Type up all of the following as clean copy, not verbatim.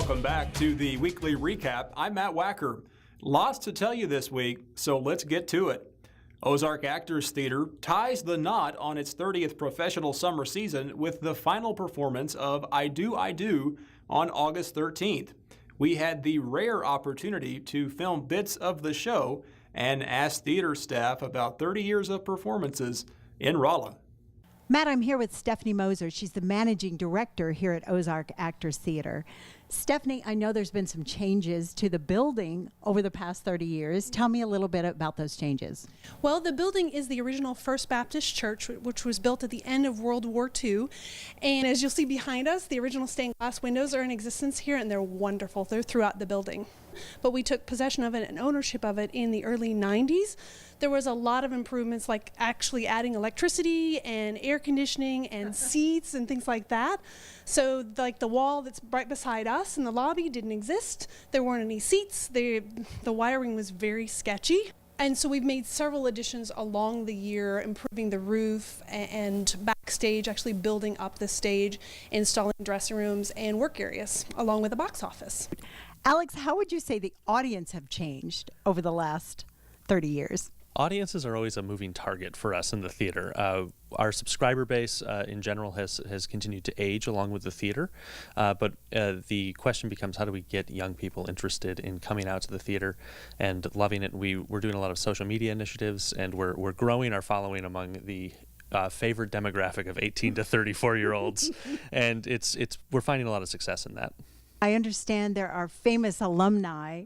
Welcome back to the weekly recap. I'm Matt Wacker. Lots to tell you this week, so let's get to it. Ozark Actors Theater ties the knot on its 30th professional summer season with the final performance of I Do, I Do on August 13th. We had the rare opportunity to film bits of the show and ask theater staff about 30 years of performances in Rolla. Matt, I'm here with Stephanie Moser. She's the managing director here at Ozark Actors Theater. Stephanie, I know there's been some changes to the building over the past 30 years. Tell me a little bit about those changes. Well, the building is the original First Baptist Church, which was built at the end of World War II. And as you'll see behind us, the original stained glass windows are in existence here, and they're wonderful. They're throughout the building. But we took possession of it and ownership of it in the early 90s. There was a lot of improvements, like actually adding electricity and air conditioning and seats and things like that. So like the wall that's right beside us in the lobby didn't exist. There weren't any seats. The wiring was very sketchy. And so we've made several additions along the year, improving the roof and backstage, actually building up the stage, installing dressing rooms and work areas, along with a box office. Alex, how would you say the audience have changed over the last 30 years? Audiences are always a moving target for us in the theater. Our subscriber base in general has continued to age along with the theater, but the question becomes, how do we get young people interested in coming out to the theater and loving it? We're doing a lot of social media initiatives, and we're growing our following among the favored demographic of 18 to 34-year-olds, and we're finding a lot of success in that. I understand there are famous alumni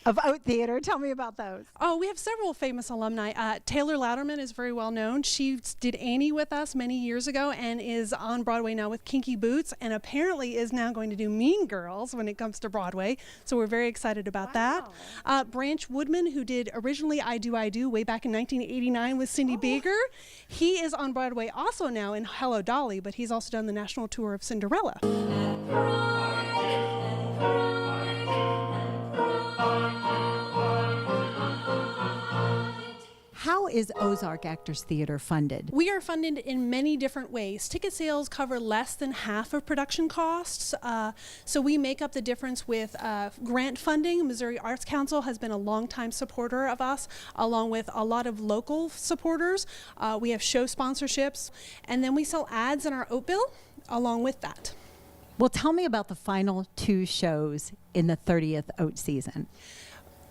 of Oat Theater. Tell me about those. Oh, we have several famous alumni. Taylor Louderman is very well known. She did Annie with us many years ago and is on Broadway now with Kinky Boots, and apparently is now going to do Mean Girls when it comes to Broadway. So we're very excited about that. Branch Woodman, who did originally I Do, I Do way back in 1989 with Cindy Baker. He is on Broadway also now in Hello Dolly, but he's also done the national tour of Cinderella. How is Ozark Actors Theater funded? We are funded in many different ways. Ticket sales cover less than half of production costs, so we make up the difference with grant funding. Missouri Arts Council has been a longtime supporter of us, along with a lot of local supporters. We have show sponsorships, and then we sell ads in our Oat Bill along with that. Well, tell me about the final two shows in the 30th Oat season.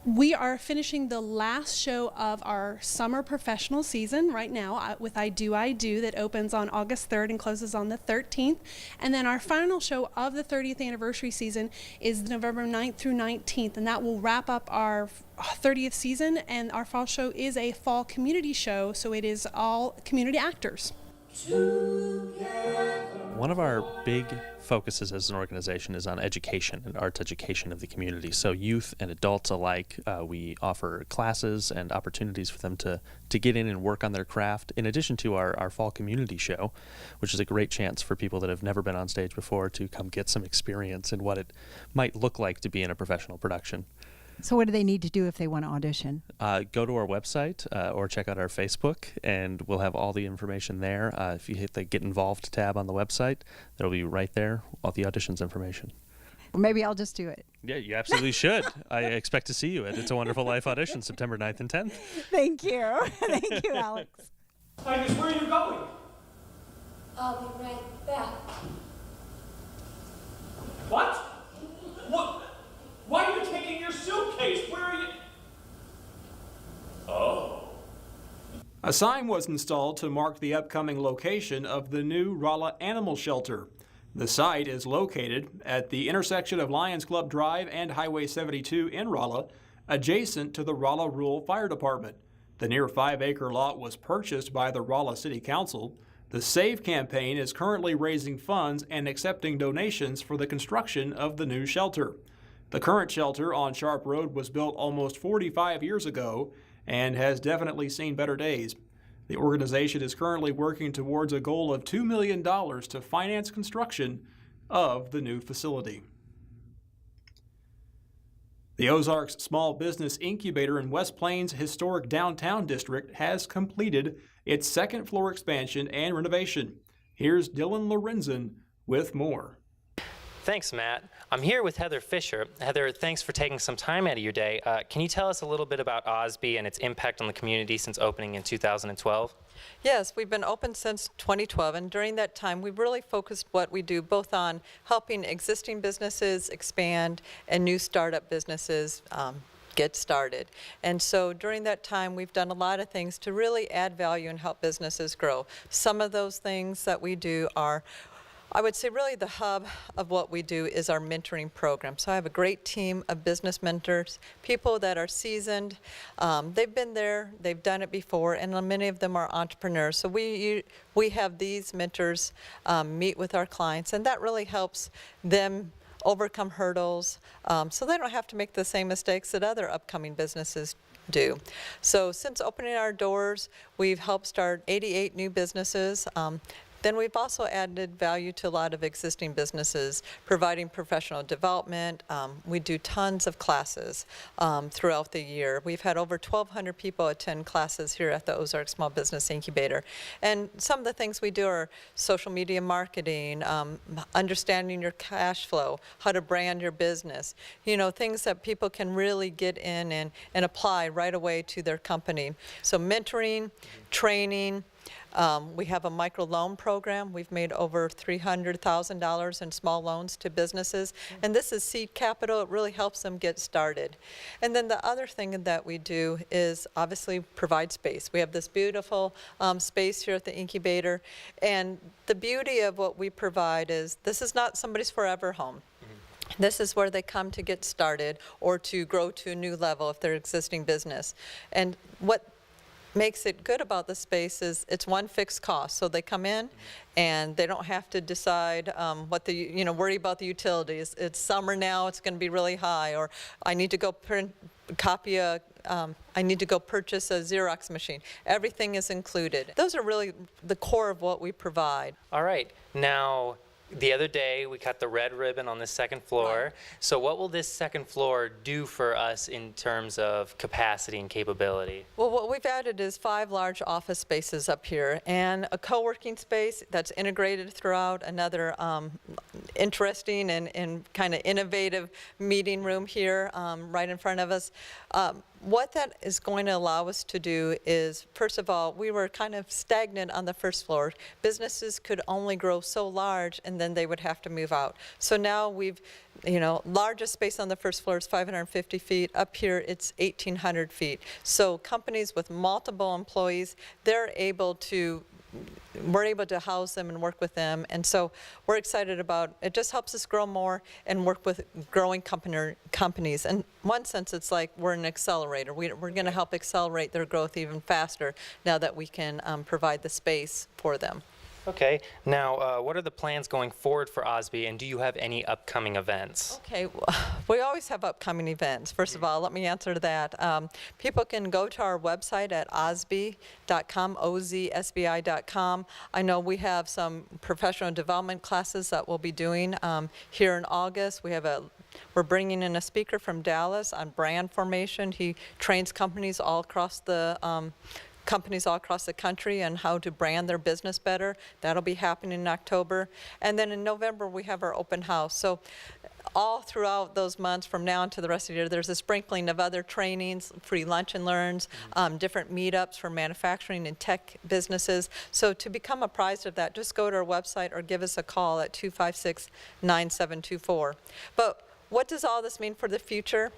We are finishing the last show of our summer professional season right now with I Do, I Do, that opens on August 3rd and closes on the 13th. And then our final show of the 30th anniversary season is November 9th through 19th, and that will wrap up our 30th season. And our fall show is a fall community show, so it is all community actors. One of our big focuses as an organization is on education and arts education of the community. So youth and adults alike, we offer classes and opportunities for them to get in and work on their craft, in addition to our fall community show, which is a great chance for people that have never been on stage before to come get some experience in what it might look like to be in a professional production. So what do they need to do if they want to audition? Go to our website or check out our Facebook, and we'll have all the information there. If you hit the Get Involved tab on the website, that'll be right there, all the auditions information. Well, maybe I'll just do it. Yeah, you absolutely should. I expect to see you at It's a Wonderful Life audition, September 9th and 10th. Thank you. Thank you, Alex. Agnes, where are you going? I'll be right back. What? What? Why are you taking your suitcase? Where are you? Oh. A sign was installed to mark the upcoming location of the new Rolla Animal Shelter. The site is located at the intersection of Lions Club Drive and Highway 72 in Rolla, adjacent to the Rolla Rural Fire Department. The near 5-acre lot was purchased by the Rolla City Council. The SAVE campaign is currently raising funds and accepting donations for the construction of the new shelter. The current shelter on Sharp Road was built almost 45 years ago and has definitely seen better days. The organization is currently working towards a goal of $2 million to finance construction of the new facility. The Ozarks Small Business Incubator in West Plains Historic Downtown District has completed its second-floor expansion and renovation. Here's Dylan Lorenzen with more. Thanks, Matt. I'm here with Heather Fisher. Heather, thanks for taking some time out of your day. Can you tell us a little bit about Osby and its impact on the community since opening in 2012? Yes, we've been open since 2012, and during that time, we've really focused what we do both on helping existing businesses expand and new startup businesses get started. And so during that time, we've done a lot of things to really add value and help businesses grow. Some of those things that we do are, I would say really the hub of what we do is our mentoring program. So I have a great team of business mentors, people that are seasoned. They've been there, they've done it before, and many of them are entrepreneurs. So we have these mentors meet with our clients, and that really helps them overcome hurdles so they don't have to make the same mistakes that other upcoming businesses do. So since opening our doors, we've helped start 88 new businesses. Then we've also added value to a lot of existing businesses, providing professional development. We do tons of classes throughout the year. We've had over 1,200 people attend classes here at the Ozark Small Business Incubator. And some of the things we do are social media marketing, understanding your cash flow, how to brand your business, you know, things that people can really get in and apply right away to their company. So mentoring, training. We have a microloan program. We've made over $300,000 in small loans to businesses. And this is seed capital. It really helps them get started. And then the other thing that we do is obviously provide space. We have this beautiful space here at the incubator. And the beauty of what we provide is this is not somebody's forever home. This is where they come to get started or to grow to a new level if they're existing business. And what makes it good about the space is it's one fixed cost. So they come in and they don't have to decide worry about the utilities. It's summer now, it's going to be really high, or I need to go I need to go purchase a Xerox machine. Everything is included. Those are really the core of what we provide. All right. Now, the other day, we cut the red ribbon on the second floor. Right. So what will this second floor do for us in terms of capacity and capability? Well, what we've added is 5 large office spaces up here and a co-working space that's integrated throughout, another interesting and kind of innovative meeting room here right in front of us. What that is going to allow us to do is, first of all, we were kind of stagnant on the first floor. Businesses could only grow so large and then they would have to move out. So now we've, largest space on the first floor is 550 feet. Up here it's 1,800 feet. So companies with multiple employees, we're able to house them and work with them. And so we're excited about it. Just helps us grow more and work with growing companies. In one sense, it's like we're an accelerator. We're going to help accelerate their growth even faster now that we can provide the space for them. Okay. Now, what are the plans going forward for Osby, and do you have any upcoming events? Okay. We always have upcoming events. First of all, let me answer that. People can go to our website at osby.com, ozsbi.com. I know we have some professional development classes that we'll be doing here in August. We're bringing in a speaker from Dallas on brand formation. He trains companies all across the country and how to brand their business better. That'll be happening in October. And then in November, we have our open house. So all throughout those months from now into the rest of the year, there's a sprinkling of other trainings, free lunch and learns, different meetups for manufacturing and tech businesses. So to become apprised of that, just go to our website or give us a call at 256-9724. But what does all this mean for the future?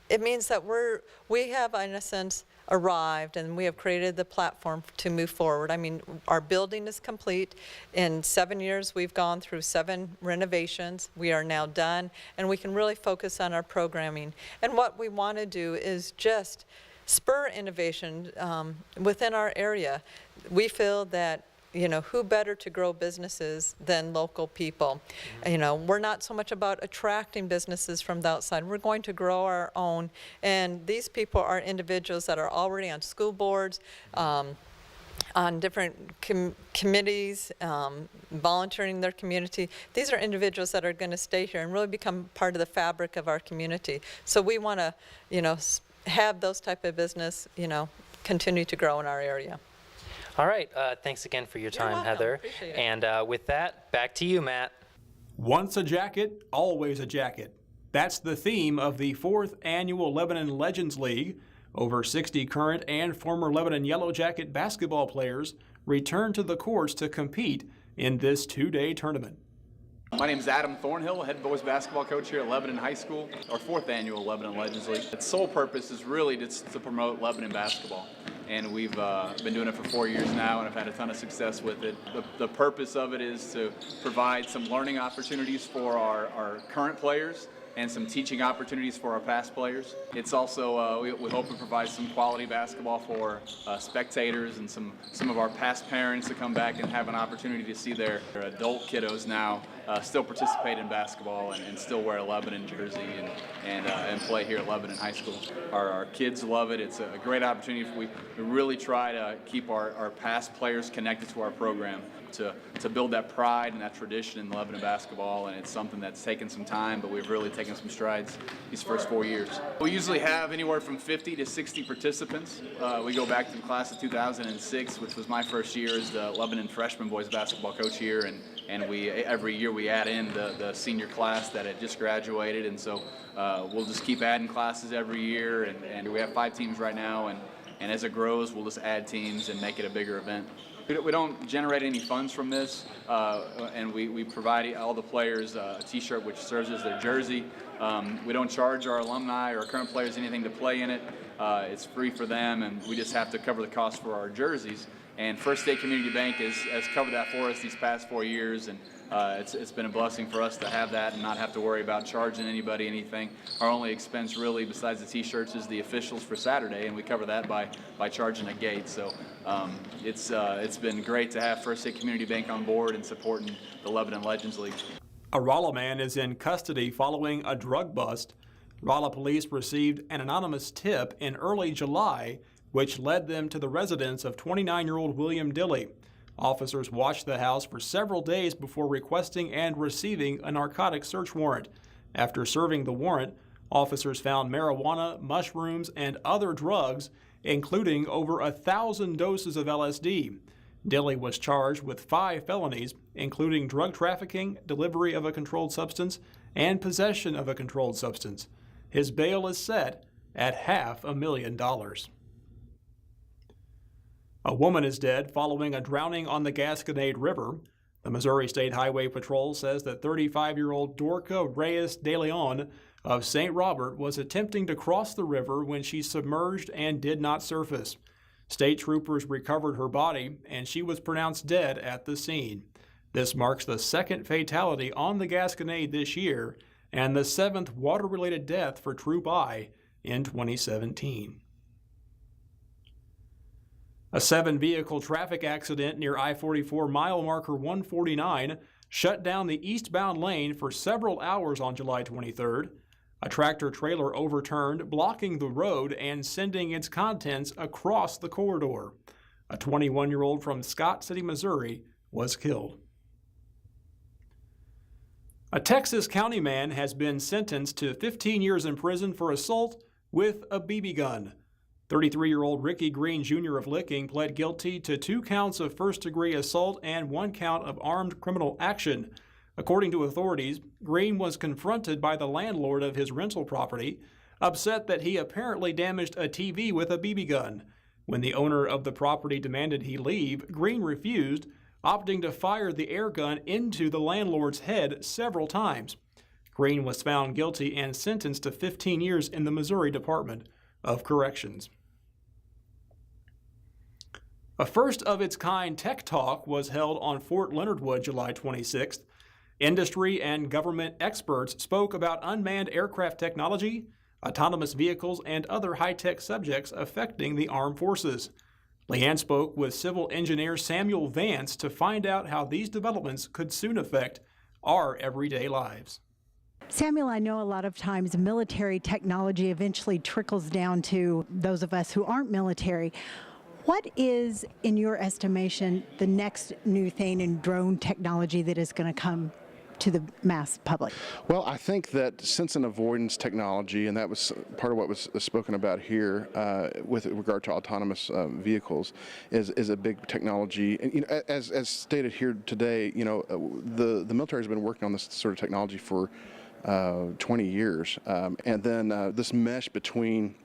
It means that we have, in a sense, arrived and we have created the platform to move forward. I mean, our building is complete. In 7 years, we've gone through 7 renovations. We are now done, and we can really focus on our programming. And what we want to do is just spur innovation within our area. We feel that who better to grow businesses than local people? We're not so much about attracting businesses from the outside. We're going to grow our own. And these people are individuals that are already on school boards, on different committees, volunteering in their community. These are individuals that are going to stay here and really become part of the fabric of our community. So we want to, have those type of business, continue to grow in our area. All right. Thanks again for your time, welcome. Heather. Appreciate it. And with that, back to you, Matt. Once a jacket, always a jacket. That's the theme of the 4th Annual Lebanon Legends League. Over 60 current and former Lebanon Yellow Jacket basketball players return to the courts to compete in this 2-day tournament. My name is Adam Thornhill, head boys basketball coach here at Lebanon High School, our 4th Annual Lebanon Legends League. Its sole purpose is really to promote Lebanon basketball. And we've been doing it for 4 years now, and I've had a ton of success with it. The purpose of it is to provide some learning opportunities for our current players and some teaching opportunities for our past players. It's also, we hope to provide some quality basketball for spectators and some of our past parents to come back and have an opportunity to see their adult kiddos now still participate in basketball and still wear a Lebanon jersey and play here at Lebanon High School. Our kids love it. It's a great opportunity. We really try to keep our past players connected to our program to build that pride and that tradition in Lebanon basketball, and it's something that's taken some time, but we've really taken some strides these first 4 years. We usually have anywhere from 50 to 60 participants. We go back to the class of 2006, which was my first year as the Lebanon freshman boys basketball coach here, and every year we add in the senior class that had just graduated, and so we'll just keep adding classes every year, and we have 5 teams right now, and as it grows, we'll just add teams and make it a bigger event. We don't generate any funds from this, and we provide all the players a t-shirt which serves as their jersey. We don't charge our alumni or current players anything to play in it. It's free for them, and we just have to cover the cost for our jerseys. And First State Community Bank has covered that for us these past 4 years, and it's been a blessing for us to have that and not have to worry about charging anybody anything. Our only expense really, besides the t-shirts, is the officials for Saturday, and we cover that by charging a gate. So it's been great to have First State Community Bank on board and supporting the Lebanon Legends League. A Rolla man is in custody following a drug bust. Rolla police received an anonymous tip in early July, which led them to the residence of 29-year-old William Dilley. Officers watched the house for several days before requesting and receiving a narcotics search warrant. After serving the warrant, officers found marijuana, mushrooms, and other drugs, including over 1,000 doses of LSD. Dilley was charged with 5 felonies, including drug trafficking, delivery of a controlled substance, and possession of a controlled substance. His bail is set at $500,000. A woman is dead following a drowning on the Gasconade River. The Missouri State Highway Patrol says that 35-year-old Dorca Reyes de Leon of St. Robert was attempting to cross the river when she submerged and did not surface. State troopers recovered her body, and she was pronounced dead at the scene. This marks the 2nd fatality on the Gasconade this year and the 7th water-related death for Troop I in 2017. A 7-vehicle traffic accident near I-44 mile marker 149 shut down the eastbound lane for several hours on July 23rd. A tractor-trailer overturned, blocking the road and sending its contents across the corridor. A 21-year-old from Scott City, Missouri, was killed. A Texas county man has been sentenced to 15 years in prison for assault with a BB gun. 33-year-old Ricky Green Jr. of Licking pled guilty to 2 counts of first-degree assault and 1 count of armed criminal action. According to authorities, Green was confronted by the landlord of his rental property, upset that he apparently damaged a TV with a BB gun. When the owner of the property demanded he leave, Green refused, opting to fire the air gun into the landlord's head several times. Green was found guilty and sentenced to 15 years in the Missouri Department of Corrections. A first-of-its-kind Tech Talk was held on Fort Leonard Wood July 26th. Industry and government experts spoke about unmanned aircraft technology, autonomous vehicles, and other high-tech subjects affecting the armed forces. Leanne spoke with civil engineer Samuel Vance to find out how these developments could soon affect our everyday lives. Samuel, I know a lot of times military technology eventually trickles down to those of us who aren't military. What is, in your estimation, the next new thing in drone technology that is going to come to the mass public? Well, I think that sense and avoidance technology, and that was part of what was spoken about here with regard to autonomous vehicles, is a big technology. And as stated here today, the military has been working on this sort of technology for 20 years, and then this mesh between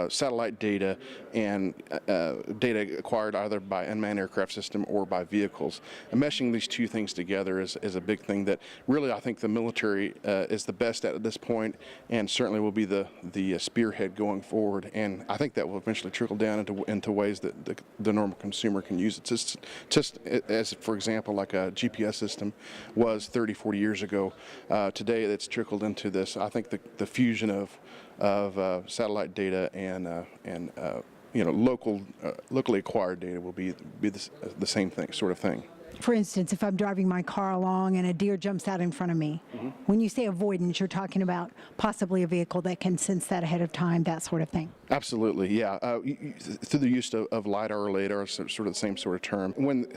satellite data and data acquired either by unmanned aircraft system or by vehicles. And meshing these two things together is a big thing that really I think the military is the best at this point, and certainly will be the spearhead going forward. And I think that will eventually trickle down into ways that the normal consumer can use it. Just as, for example, like a GPS system was 30, 40 years ago. Today it's trickled into this. I think the fusion of satellite data and locally acquired data will be the same thing, sort of thing. For instance, if I'm driving my car along and a deer jumps out in front of me, when you say avoidance, you're talking about possibly a vehicle that can sense that ahead of time, that sort of thing. Absolutely, yeah. Through the use of LiDAR or LiDAR, sort of the same sort of term. When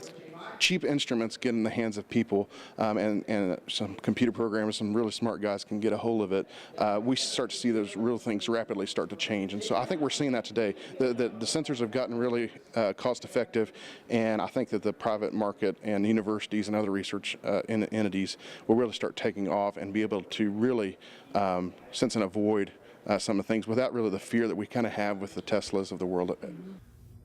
cheap instruments get in the hands of people, and some computer programmers, some really smart guys can get a hold of it, we start to see those real things rapidly start to change. And so I think we're seeing that today. The sensors have gotten really cost effective, and I think that the private market and universities and other research entities will really start taking off and be able to really sense and avoid some of the things without really the fear that we kind of have with the Teslas of the world.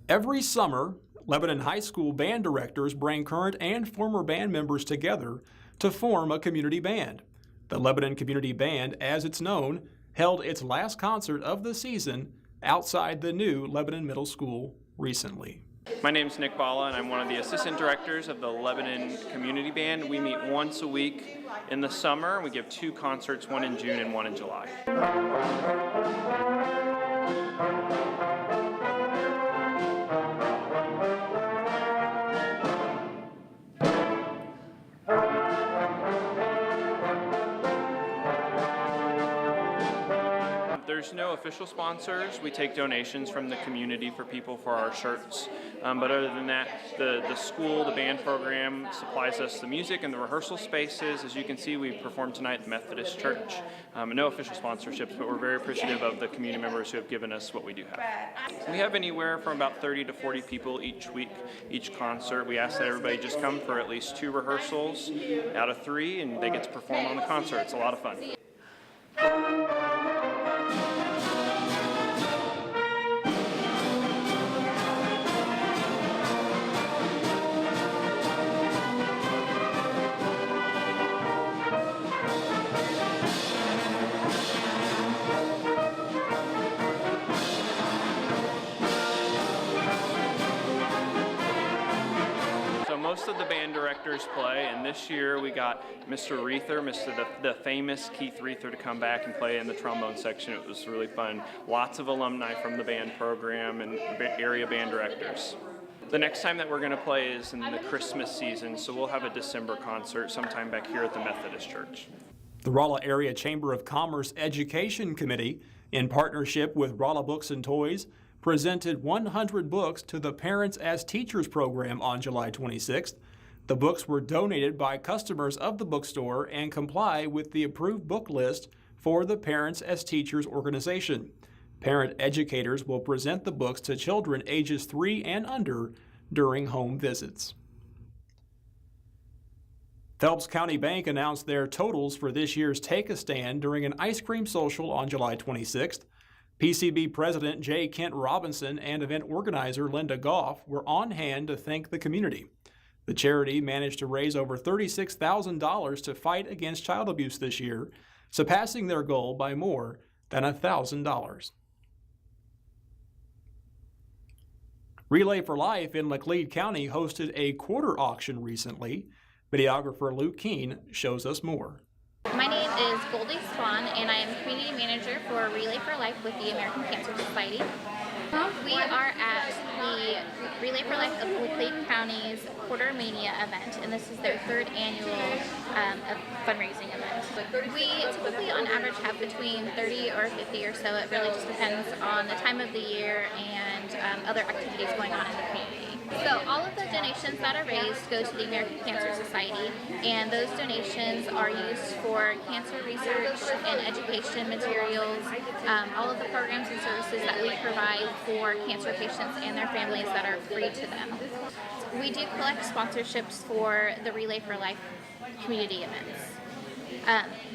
Every summer, Lebanon High School band directors bring current and former band members together to form a community band. The Lebanon Community Band, as it's known, held its last concert of the season outside the new Lebanon Middle School recently. My name is Nick Bala, and I'm one of the assistant directors of the Lebanon Community Band. We meet once a week in the summer. We give 2 concerts, one in June and one in July. There's no official sponsors. We take donations from the community for people for our shirts. But other than that, the school, the band program supplies us the music and the rehearsal spaces. As you can see, we performed tonight at the Methodist Church. No official sponsorships, but we're very appreciative of the community members who have given us what we do have. We have anywhere from about 30 to 40 people each week, each concert. We ask that everybody just come for at least 2 rehearsals out of 3, and they get to perform on the concert. It's a lot of fun. Most of the band directors play, and this year we got Mr. Reether, the famous Keith Reether, to come back and play in the trombone section. It was really fun. Lots of alumni from the band program and area band directors. The next time that we're going to play is in the Christmas season, so we'll have a December concert sometime back here at the Methodist Church. The Rolla Area Chamber of Commerce Education Committee, in partnership with Rolla Books and Toys, presented 100 books to the Parents as Teachers program on July 26th. The books were donated by customers of the bookstore and comply with the approved book list for the Parents as Teachers organization. Parent educators will present the books to children ages 3 and under during home visits. Phelps County Bank announced their totals for this year's Take a Stand during an ice cream social on July 26th. PCB President J. Kent Robinson and event organizer Linda Goff were on hand to thank the community. The charity managed to raise over $36,000 to fight against child abuse this year, surpassing their goal by more than $1,000. Relay for Life in Laclede County hosted a quarter auction recently. Videographer Luke Keene shows us more. My name is Goldie Swan, and I am Community Manager for Relay for Life with the American Cancer Society. We are at the Relay for Life of Laclede County's Quarter Mania event, and this is their 3rd annual fundraising event. We typically, on average, have between 30 or 50 or so. It really just depends on the time of the year and other activities going on in the community. So all of the donations that are raised go to the American Cancer Society, and those donations are used for cancer research and education materials, all of the programs and services that we provide for cancer patients and their families that are free to them. We do collect sponsorships for the Relay for Life community events.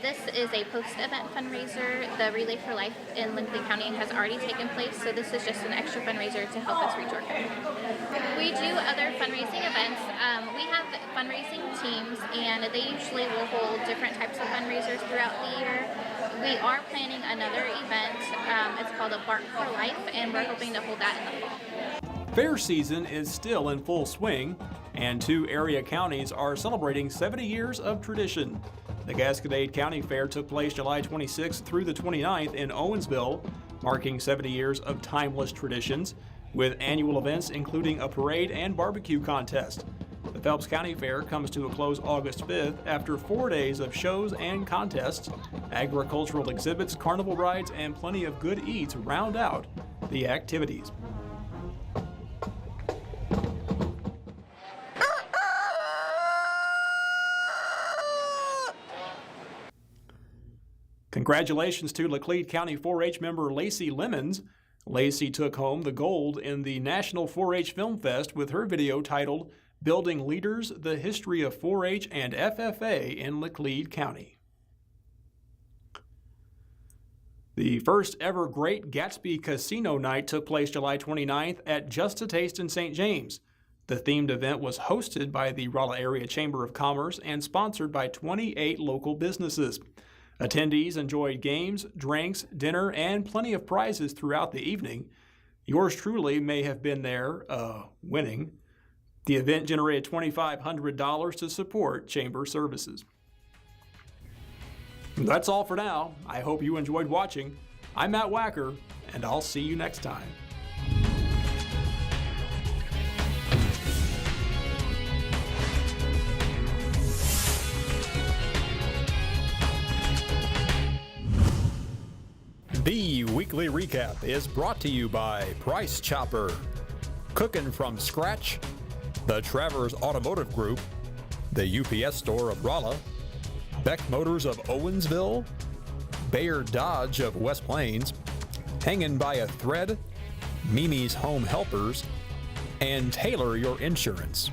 This is a post-event fundraiser. The Relay for Life in Lincoln County has already taken place, so this is just an extra fundraiser to help us reach our goal. We do other fundraising events. We have fundraising teams, and they usually will hold different types of fundraisers throughout the year. We are planning another event. It's called a Bark for Life, and we're hoping to hold that in the fall. Fair season is still in full swing, and 2 area counties are celebrating 70 years of tradition. The Gasconade County Fair took place July 26th through the 29th in Owensville, marking 70 years of timeless traditions, with annual events including a parade and barbecue contest. The Phelps County Fair comes to a close August 5th after 4 days of shows and contests. Agricultural exhibits, carnival rides, and plenty of good eats round out the activities. Congratulations to Laclede County 4-H member Lacey Lemons. Lacey took home the gold in the National 4-H Film Fest with her video titled Building Leaders, the History of 4-H and FFA in Laclede County. The first ever Great Gatsby Casino Night took place July 29th at Just a Taste in St. James. The themed event was hosted by the Rolla Area Chamber of Commerce and sponsored by 28 local businesses. Attendees enjoyed games, drinks, dinner, and plenty of prizes throughout the evening. Yours truly may have been there, winning. The event generated $2,500 to support chamber services. That's all for now. I hope you enjoyed watching. I'm Matt Wacker, and I'll see you next time. The Weekly Recap is brought to you by Price Chopper, Cooking from Scratch, the Travers Automotive Group, the UPS Store of Rolla, Beck Motors of Owensville, Bayer Dodge of West Plains, Hangin' by a Thread, Mimi's Home Helpers, and Tailor Your Insurance.